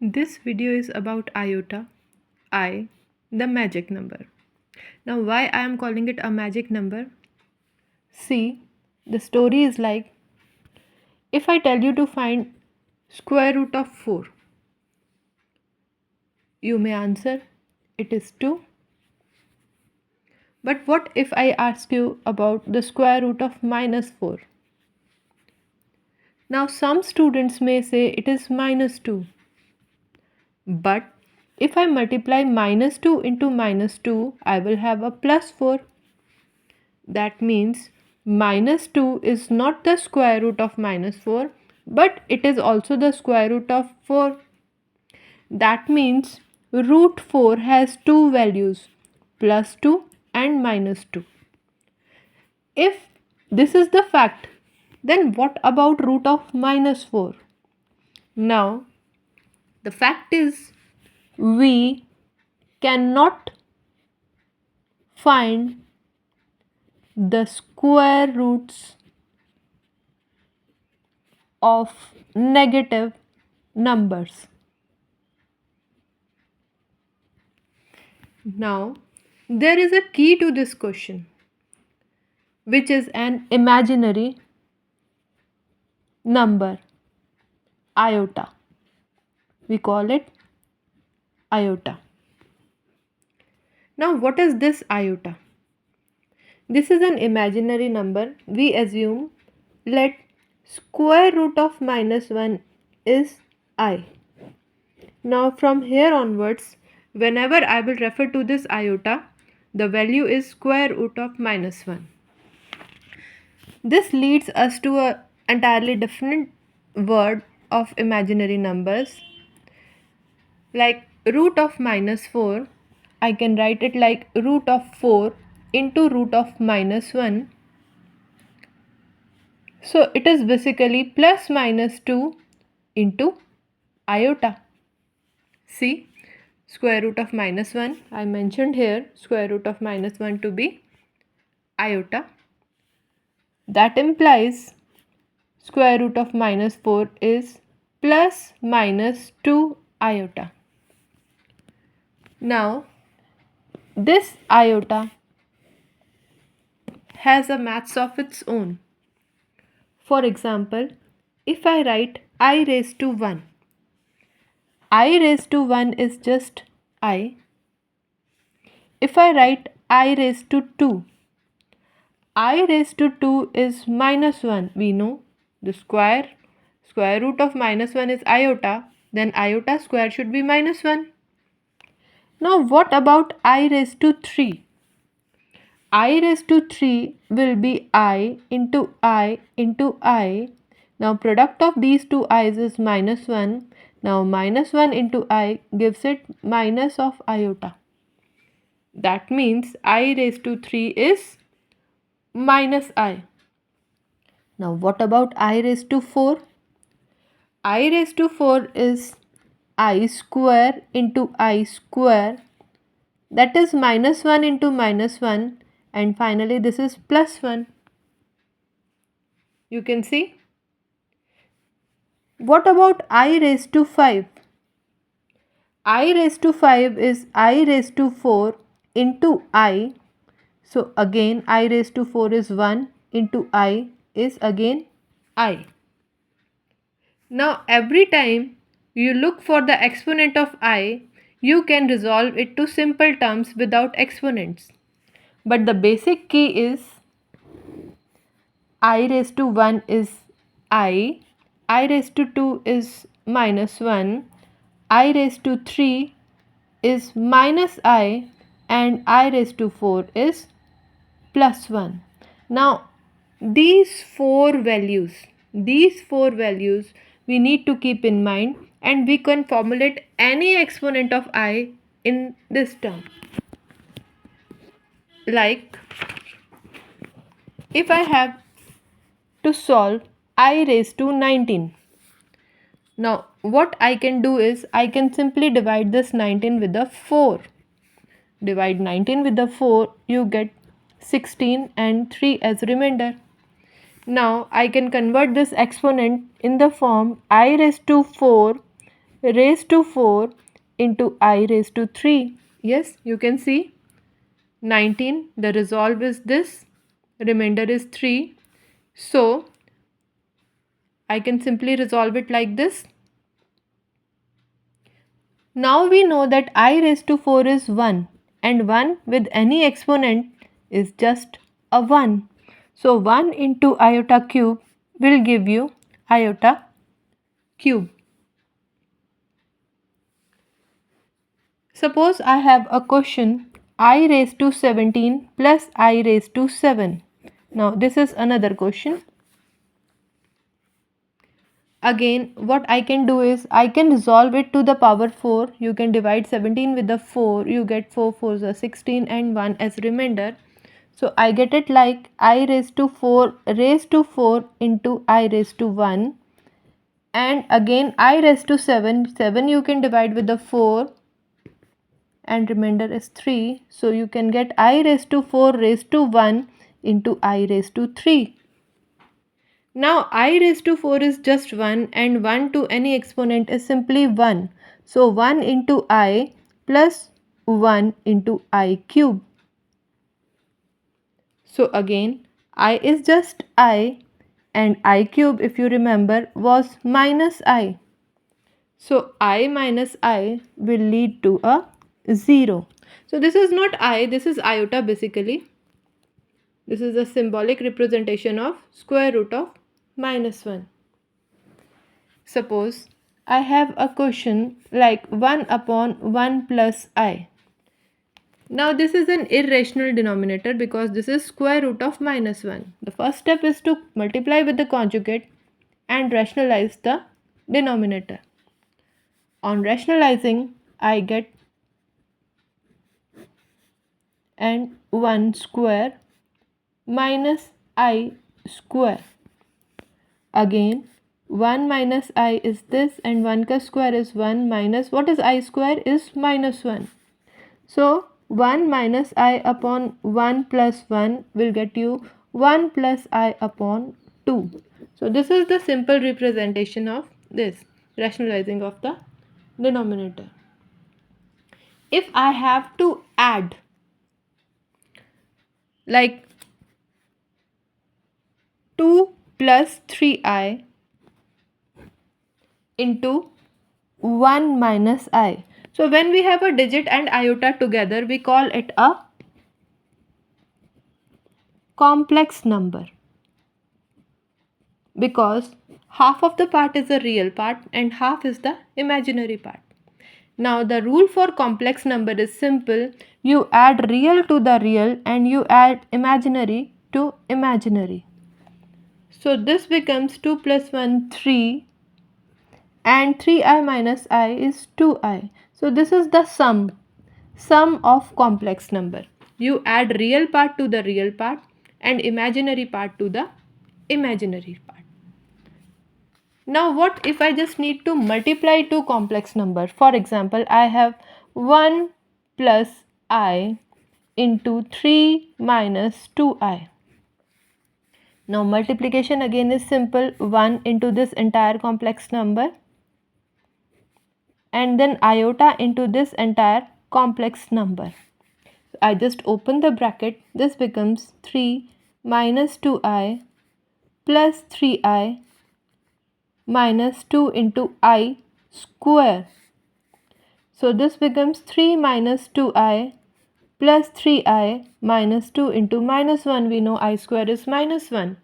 This video is about iota, I, the magic number. Now, why I am calling it a magic number? See, the story is like if I tell you to find square root of 4, you may answer it is 2. But what if I ask you about the square root of minus 4? Now, some students may say it is minus 2. But if I multiply minus 2 into minus 2, I will have a plus 4. That means minus 2 is not the square root of minus 4, but it is also the square root of 4. That means root 4 has two values, plus 2 and minus 2. If this is the fact, then what about root of minus 4? Now, the fact is we cannot find the square roots of negative numbers. Now, there is a key to this question, which is an imaginary number, iota. We call it iota. Now, what is this iota? This is an imaginary number. We assume let square root of minus 1 is I. Now, from here onwards, whenever I will refer to this iota, the value is square root of minus 1. This leads us to an entirely different word of imaginary numbers. Like root of minus 4, I can write it like root of 4 into root of minus 1. So it is basically plus minus 2 into iota. See, square root of minus 1, I mentioned here square root of minus 1 to be iota. That implies square root of minus 4 is plus minus 2 iota. Now, this iota has a maths of its own. For example, if I write I raised to 1, I raised to 1 is just I. If I write I raised to 2, I raised to 2 is minus 1. We know the square root of minus 1 is iota, then iota square should be minus 1. Now what about I raised to 3? I raised to 3 will be I into I into I. Now product of these two i's is minus 1. Now minus 1 into I gives it minus of iota. That means I raised to 3 is minus I. Now what about I raised to 4? I raised to 4 is I square into I square. That is minus 1 into minus 1. And finally this is plus 1. You can see. What about I raised to 5? I raised to 5 is I raised to 4 into I. So again I raised to 4 is 1 into I is again I. Now every time you look for the exponent of I, you can resolve it to simple terms without exponents. But the basic key is I raised to 1 is I raised to 2 is minus 1, I raised to 3 is minus I, and I raised to 4 is plus 1. Now these four values we need to keep in mind, and we can formulate any exponent of I in this term. Like if I have to solve I raised to 19. Now what I can do is I can simply divide this 19 with the 4. Divide 19 with the 4, you get 16 and 3 as remainder. Now I can convert this exponent in the form I raised to 4 raised to 4 into I raised to 3. Yes, you can see 19. The resolve is this. Remainder is 3. So I can simply resolve it like this. Now we know that I raised to 4 is 1 and 1 with any exponent is just a 1. So 1 into iota cube will give you iota cube. Suppose I have a question I raised to 17 plus I raised to 7. Now this is another question. Again, what I can do is I can resolve it to the power 4. You can divide 17 with the 4. You get 4 4s are 16 and 1 as remainder. So I get it like I raised to 4 into I raised to 1. And again I raised to 7. 7 you can divide with the 4 and remainder is 3. So you can get I raised to 4 raised to 1 into I raised to 3. Now I raised to 4 is just 1 and 1 to any exponent is simply 1. So 1 into I plus 1 into I cube. So again I is just I and I cube, if you remember, was minus I. So I minus I will lead to a 0. So this is not I, this is iota basically. This is a symbolic representation of square root of minus 1. Suppose I have a question like 1 upon 1 plus I. Now this is an irrational denominator because this is square root of minus 1. The first step is to multiply with the conjugate and rationalize the denominator. On rationalizing, I get and 1 square minus I square. Again 1 minus I is this and 1 ka square is 1 minus what is I square is minus 1. So 1 minus I upon 1 plus 1 will get you 1 plus I upon 2. So this is the simple representation of this rationalizing of the denominator. If I have to add like 2 plus 3I into 1 minus I. So when we have a digit and iota together, we call it a complex number because half of the part is the real part and half is the imaginary part. Now the rule for complex number is simple. You add real to the real and you add imaginary to imaginary. So this becomes 2 plus 1 3 and 3I minus I is 2I. So this is the sum of complex number. You add real part to the real part and imaginary part to the imaginary part. Now what if I just need to multiply two complex number? For example, I have 1 plus I into 3 minus 2I. Now multiplication again is simple, 1 into this entire complex number and then iota into this entire complex number. So I just open the bracket, this becomes 3 minus 2I plus 3I minus 2 into I square. So this becomes 3 minus 2I plus 3I minus 2 into minus 1. We know I square is minus 1.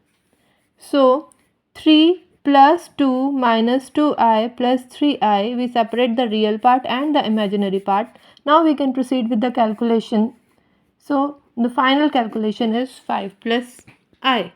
So 3 plus 2 minus 2I plus 3I, we separate the real part and the imaginary part. Now we can proceed with the calculation. So the final calculation is 5 plus I.